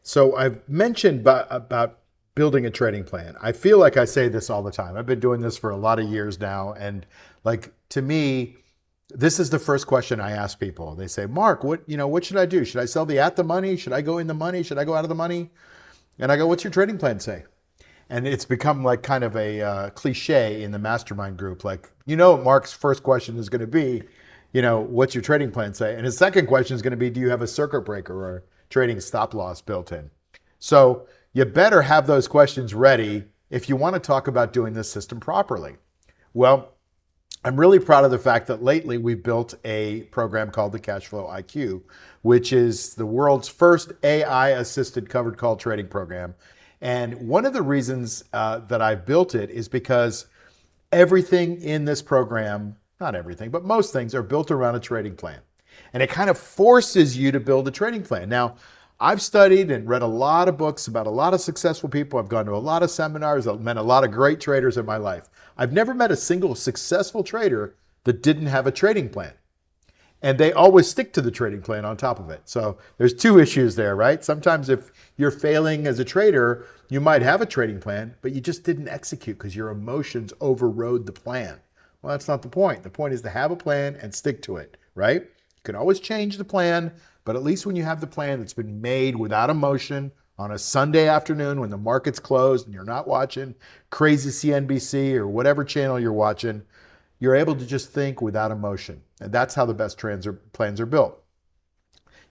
So I've mentioned about building a trading plan. I feel like I say this all the time. I've been doing this for a lot of years now. And like to me, this is the first question I ask people. They say, Mark, what should I do? Should I sell the at the money? Should I go in the money? Should I go out of the money? And I go, what's your trading plan say? And it's become like kind of a cliche in the mastermind group. Like, Mark's first question is going to be, what's your trading plan say? And his second question is going to be, do you have a circuit breaker or a trading stop loss built in? So you better have those questions ready if you want to talk about doing this system properly. Well, I'm really proud of the fact that lately we've built a program called the CashFlowIQ, which is the world's first AI-assisted covered call trading program. And one of the reasons that I've built it is because everything in this program, not everything, but most things are built around a trading plan. And it kind of forces you to build a trading plan. Now, I've studied and read a lot of books about a lot of successful people. I've gone to a lot of seminars. I've met a lot of great traders in my life. I've never met a single successful trader that didn't have a trading plan. And they always stick to the trading plan on top of it. So there's two issues there, right? Sometimes if you're failing as a trader, you might have a trading plan, but you just didn't execute because your emotions overrode the plan. Well, that's not the point. The point is to have a plan and stick to it, right? You can always change the plan, but at least when you have the plan that's been made without emotion on a Sunday afternoon when the market's closed and you're not watching crazy CNBC or whatever channel you're watching, you're able to just think without emotion. And that's how the best plans are built.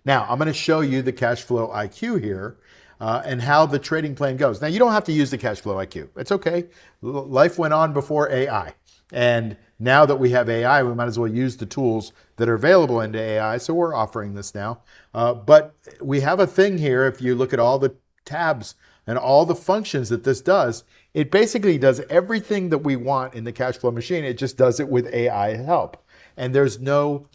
Now, I'm going to show you the CashFlowIQ here and how the trading plan goes. Now, you don't have to use the CashFlowIQ. It's okay. Life went on before AI. And now that we have AI, we might as well use the tools that are available into AI. So we're offering this now. But we have a thing here. If you look at all the tabs and all the functions that this does, it basically does everything that we want in the CashFlow machine. It just does it with AI help. And there's no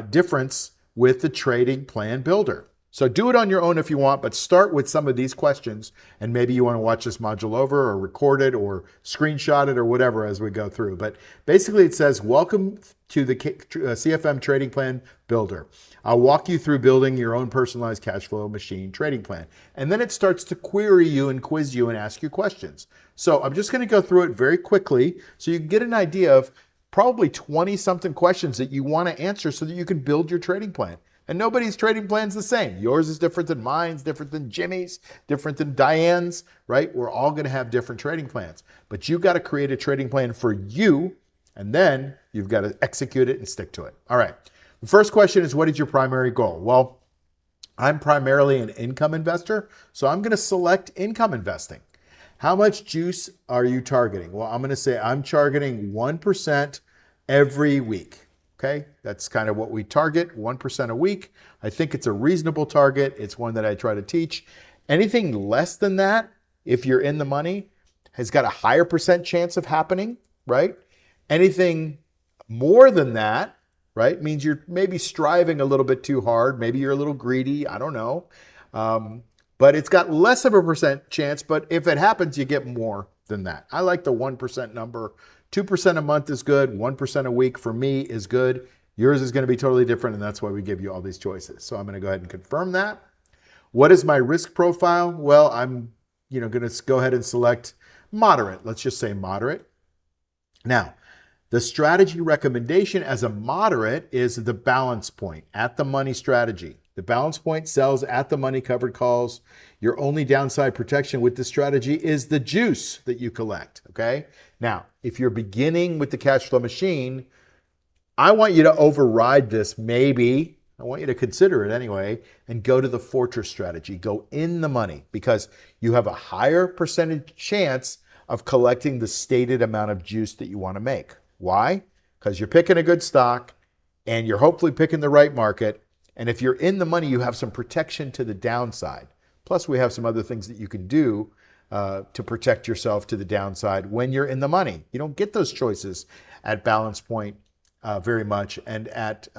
difference with the trading plan builder. So do it on your own if you want, but start with some of these questions. And maybe you want to watch this module over or record it or screenshot it or whatever as we go through. But basically it says, welcome to the CFM Trading Plan Builder. I'll walk you through building your own personalized cash flow machine trading plan. And then it starts to query you and quiz you and ask you questions. So I'm just going to go through it very quickly so you can get an idea of probably 20 something questions that you want to answer so that you can build your trading plan. And nobody's trading plan's the same. Yours is different than mine's, different than Jimmy's, different than Diane's, right? We're all going to have different trading plans. But you got to create a trading plan for you, and then you've got to execute it and stick to it. All right. The first question is, what is your primary goal? Well, I'm primarily an income investor, so I'm going to select income investing. How much juice are you targeting? Well, I'm going to say I'm targeting 1% every week. Okay, that's kind of what we target, 1% a week. I think it's a reasonable target. It's one that I try to teach. Anything less than that, if you're in the money, has got a higher percent chance of happening, right? Anything more than that, right, means you're maybe striving a little bit too hard. Maybe you're a little greedy. I don't know. But it's got less of a percent chance. But if it happens, you get more than that. I like the 1% number. 2% a month is good. 1% a week for me is good. Yours is going to be totally different, and that's why we give you all these choices. So I'm going to go ahead and confirm that. What is my risk profile? Well, I'm going to go ahead and select moderate. Let's just say moderate. Now, the strategy recommendation as a moderate is the balance point, at the money strategy. The balance point sells at the money covered calls. Your only downside protection with this strategy is the juice that you collect, okay? Now, if you're beginning with the cash flow machine, I want you to override this maybe. I want you to consider it anyway and go to the fortress strategy. Go in the money because you have a higher percentage chance of collecting the stated amount of juice that you want to make. Why? Because you're picking a good stock and you're hopefully picking the right market. And if you're in the money, you have some protection to the downside. Plus, we have some other things that you can do to protect yourself to the downside when you're in the money. You don't get those choices at balance point very much and at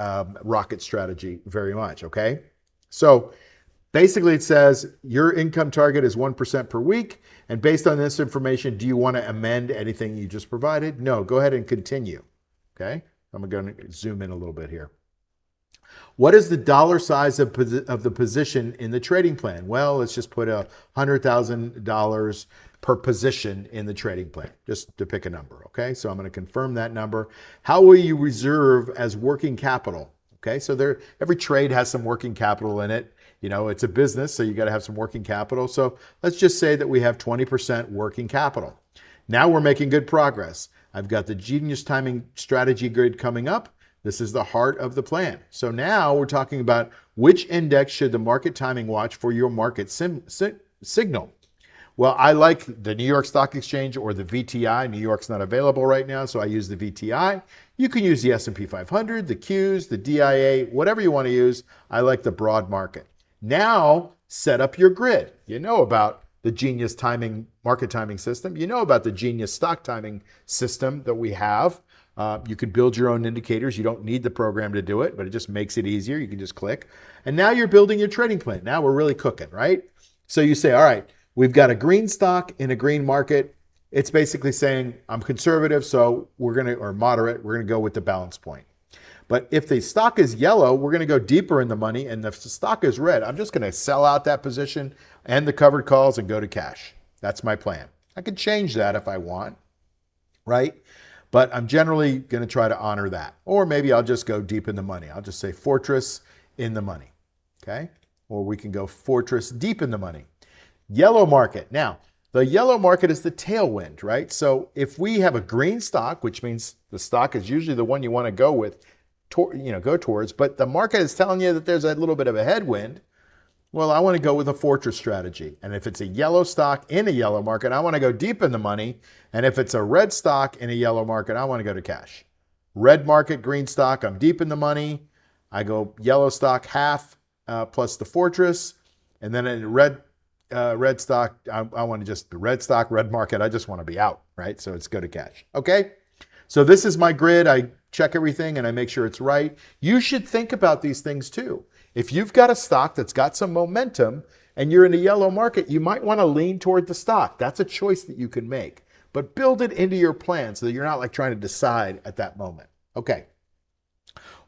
rocket strategy very much, okay? So basically it says your income target is 1% per week. And based on this information, do you want to amend anything you just provided? No, go ahead and continue, okay? I'm going to zoom in a little bit here. What is the dollar size of the position in the trading plan? Well, let's just put $100,000 per position in the trading plan, just to pick a number, okay? So I'm going to confirm that number. How will you reserve as working capital? Okay, so every trade has some working capital in it. It's a business, so you got to have some working capital. So let's just say that we have 20% working capital. Now we're making good progress. I've got the Genius Timing Strategy Grid coming up. This is the heart of the plan. So now we're talking about which index should the market timing watch for your market signal. Well, I like the New York Stock Exchange or the VTI. New York's not available right now, so I use the VTI. You can use the S&P 500, the Qs, the DIA, whatever you want to use. I like the broad market. Now, set up your grid. You know about the Genius Timing Market Timing System. You know about the Genius Stock Timing System that we have. You can build your own indicators. You don't need the program to do it, but it just makes it easier. You can just click. And now you're building your trading plan. Now we're really cooking, right? So you say, all right, we've got a green stock in a green market. It's basically saying I'm conservative, so or moderate, we're going to go with the balance point. But if the stock is yellow, we're going to go deeper in the money. And if the stock is red, I'm just going to sell out that position and the covered calls and go to cash. That's my plan. I could change that if I want, right? But I'm generally going to try to honor that. Or maybe I'll just go deep in the money. I'll just say Fortress in the money, okay? Or we can go Fortress deep in the money. Yellow market. Now, the yellow market is the tailwind, right? So if we have a green stock, which means the stock is usually the one you want to go with, go towards, but the market is telling you that there's a little bit of a headwind, well, I want to go with a Fortress strategy. And if it's a yellow stock in a yellow market, I want to go deep in the money. And if it's a red stock in a yellow market, I want to go to cash. Red market, green stock, I'm deep in the money. I go yellow stock half plus the Fortress. And then in red stock, I want to just the red stock, red market. I just want to be out, right? So it's go to cash. Okay. So this is my grid. I check everything and I make sure it's right. You should think about these things too. If you've got a stock that's got some momentum and you're in a yellow market, you might want to lean toward the stock. That's a choice that you can make, but build it into your plan so that you're not like trying to decide at that moment. Okay.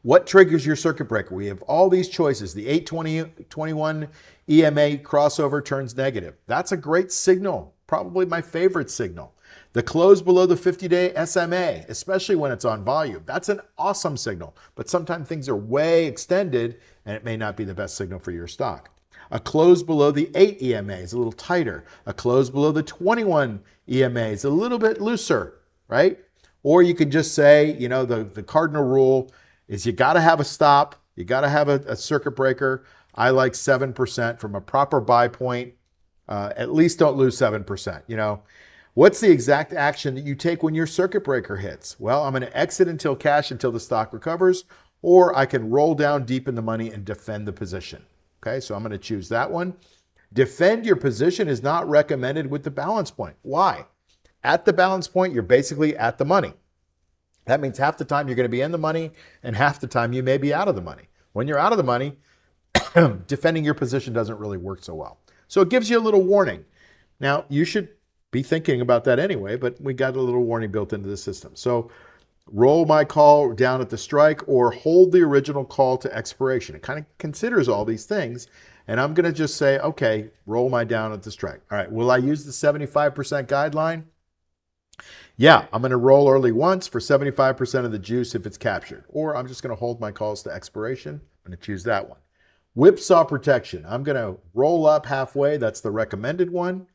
What triggers your circuit breaker? We have all these choices. The 821 EMA crossover turns negative. That's a great signal, probably my favorite signal. The close below the 50-day SMA, especially when it's on volume, that's an awesome signal. But sometimes things are way extended and it may not be the best signal for your stock. A close below the 8 EMA is a little tighter. A close below the 21 EMA is a little bit looser, right? Or you could just say, the cardinal rule is you got to have a stop. You got to have a circuit breaker. I like 7% from a proper buy point. At least don't lose 7%. What's the exact action that you take when your circuit breaker hits? Well, I'm going to exit until cash until the stock recovers, or I can roll down deep in the money and defend the position. Okay, so I'm going to choose that one. Defend your position is not recommended with the balance point. Why? At the balance point, you're basically at the money. That means half the time you're going to be in the money and half the time you may be out of the money. When you're out of the money, defending your position doesn't really work so well. So it gives you a little warning. Now, you should be thinking about that anyway, but we got a little warning built into the system. So roll my call down at the strike or hold the original call to expiration. It kind of considers all these things. And I'm going to just say, okay, roll my down at the strike. All right, will I use the 75% guideline? Yeah, I'm going to roll early once for 75% of the juice if it's captured. Or I'm just going to hold my calls to expiration. I'm going to choose that one. Whipsaw protection. I'm going to roll up halfway. That's the recommended one.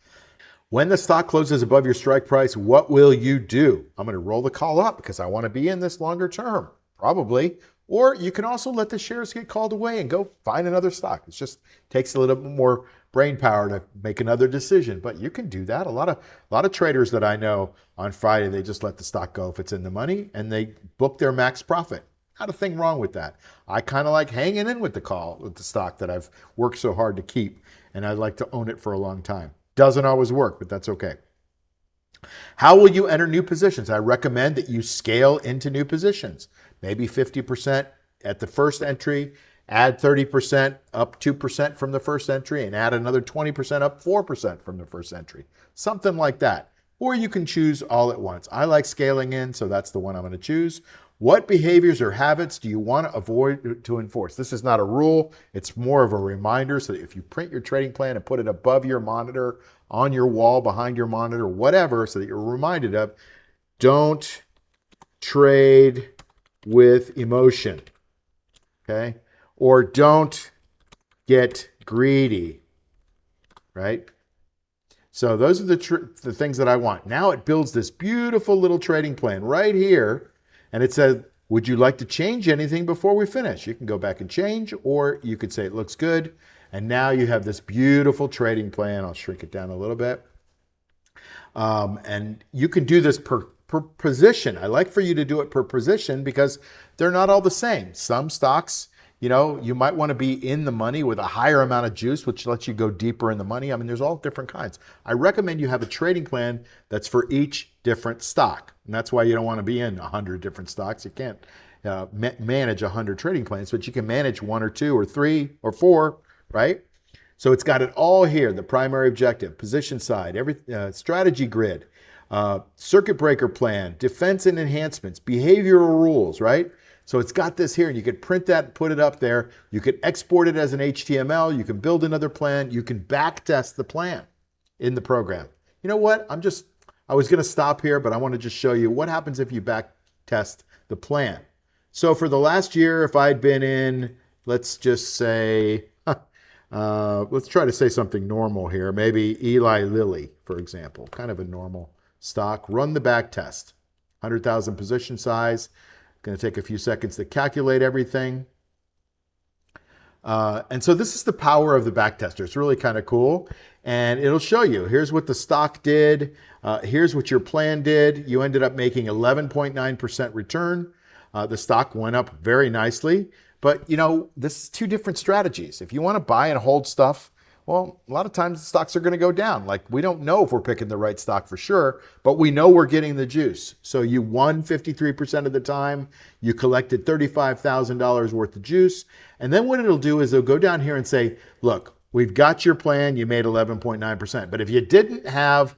When the stock closes above your strike price, what will you do? I'm going to roll the call up because I want to be in this longer term, probably. Or you can also let the shares get called away and go find another stock. It just takes a little bit more brain power to make another decision, but you can do that. A lot of traders that I know on Friday, they just let the stock go if it's in the money and they book their max profit. Not a thing wrong with that. I kind of like hanging in with the stock that I've worked so hard to keep, and I'd like to own it for a long time. Doesn't always work, but that's okay. How will you enter new positions? I recommend that you scale into new positions. Maybe 50% at the first entry, add 30% up 2% from the first entry, and add another 20% up 4% from the first entry. Something like that. Or you can choose all at once. I like scaling in, so that's the one I'm going to choose. What behaviors or habits do you want to avoid to enforce? This is not a rule. It's more of a reminder so that if you print your trading plan and put it above your monitor, on your wall, behind your monitor, whatever, so that you're reminded of, don't trade with emotion, okay? Or don't get greedy, right? So those are the things that I want. Now it builds this beautiful little trading plan right here. And it says, would you like to change anything before we finish? You can go back and change, or you could say it looks good. And now you have this beautiful trading plan. I'll shrink it down a little bit. And you can do this per position. I like for you to do it per position because they're not all the same. Some stocks, you might want to be in the money with a higher amount of juice, which lets you go deeper in the money. I mean, there's all different kinds. I recommend you have a trading plan that's for each different stock. And that's why you don't want to be in 100 different stocks. You can't manage 100 trading plans, but you can manage 1 or 2 or 3 or 4, right? So it's got it all here: the primary objective, position side, every strategy grid, circuit breaker plan, defense and enhancements, behavioral rules, right? So it's got this here, and you could print that and put it up there. You could export it as an HTML. You can build another plan. You can back test the plan in the program. You know what? I was going to stop here, but I want to just show you what happens if you back test the plan. So for the last year, if I'd been in, let's just say, let's try to say something normal here. Maybe Eli Lilly, for example, kind of a normal stock. Run the back test. 100,000 position size. Going to take a few seconds to calculate everything. And so this is the power of the backtester. It's really kind of cool. And it'll show you, here's what the stock did. Here's what your plan did. You ended up making 11.9% return. The stock went up very nicely. But, this is 2 different strategies. If you want to buy and hold stuff, well, a lot of times the stocks are going to go down. Like, we don't know if we're picking the right stock for sure, but we know we're getting the juice. So you won 53% of the time. You collected $35,000 worth of juice. And then what it'll do is it'll go down here and say, look, we've got your plan. You made 11.9%. But if you didn't have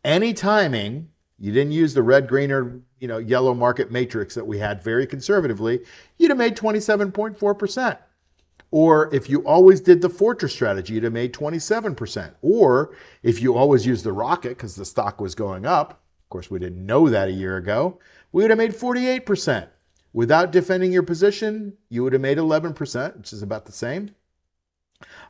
any timing, you didn't use the red, green, or yellow market matrix that we had very conservatively, you'd have made 27.4%. Or if you always did the fortress strategy, you'd have made 27%. Or if you always used the rocket because the stock was going up, of course, we didn't know that a year ago, we would have made 48%. Without defending your position, you would have made 11%, which is about the same.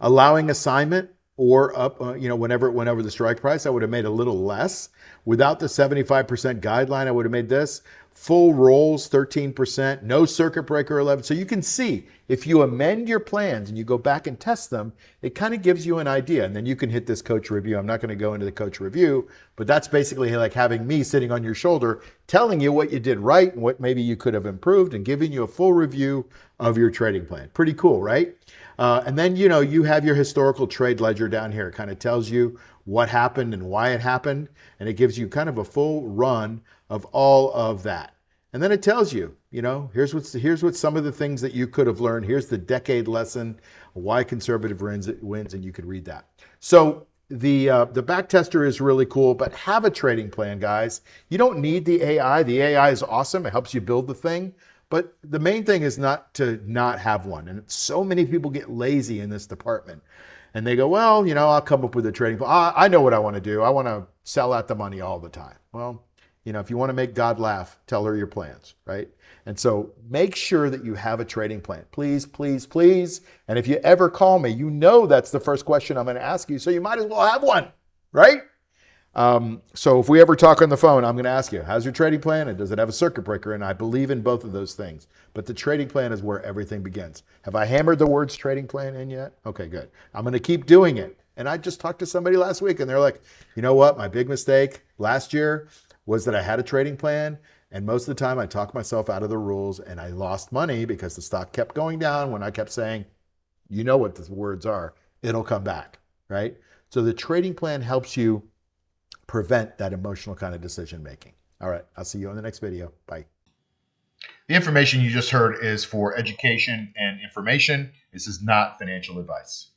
Allowing assignment or up, whenever the strike price, I would have made a little less. Without the 75% guideline, I would have made this. Full rolls, 13%. No circuit breaker, 11%. So you can see, if you amend your plans and you go back and test them, it kind of gives you an idea. And then you can hit this coach review. I'm not going to go into the coach review, but that's basically like having me sitting on your shoulder, telling you what you did right and what maybe you could have improved, and giving you a full review of your trading plan. Pretty cool, right? And then, you have your historical trade ledger down here. It kind of tells you what happened and why it happened. And it gives you kind of a full run of all of that. And then it tells you, here's what some of the things that you could have learned. Here's the decade lesson, why conservative wins, and you could read that. So the backtester is really cool, but have a trading plan, guys. You don't need the AI. The AI is awesome. It helps you build the thing. But the main thing is not to not have one. And so many people get lazy in this department. And they go, well, I'll come up with a trading plan. I know what I want to do. I want to sell out the money all the time. Well, if you want to make God laugh, tell her your plans, right? And so make sure that you have a trading plan. Please, please, please. And if you ever call me, that's the first question I'm going to ask you. So you might as well have one, right? So if we ever talk on the phone, I'm going to ask you, how's your trading plan? And does it have a circuit breaker? And I believe in both of those things. But the trading plan is where everything begins. Have I hammered the words trading plan in yet? Okay, good. I'm going to keep doing it. And I just talked to somebody last week and they're like, you know what? My big mistake last year was that I had a trading plan. And most of the time I talked myself out of the rules and I lost money because the stock kept going down when I kept saying, you know what the words are, it'll come back, right? So the trading plan helps you prevent that emotional kind of decision making. All right, I'll see you on the next video. Bye. The information you just heard is for education and information. This is not financial advice.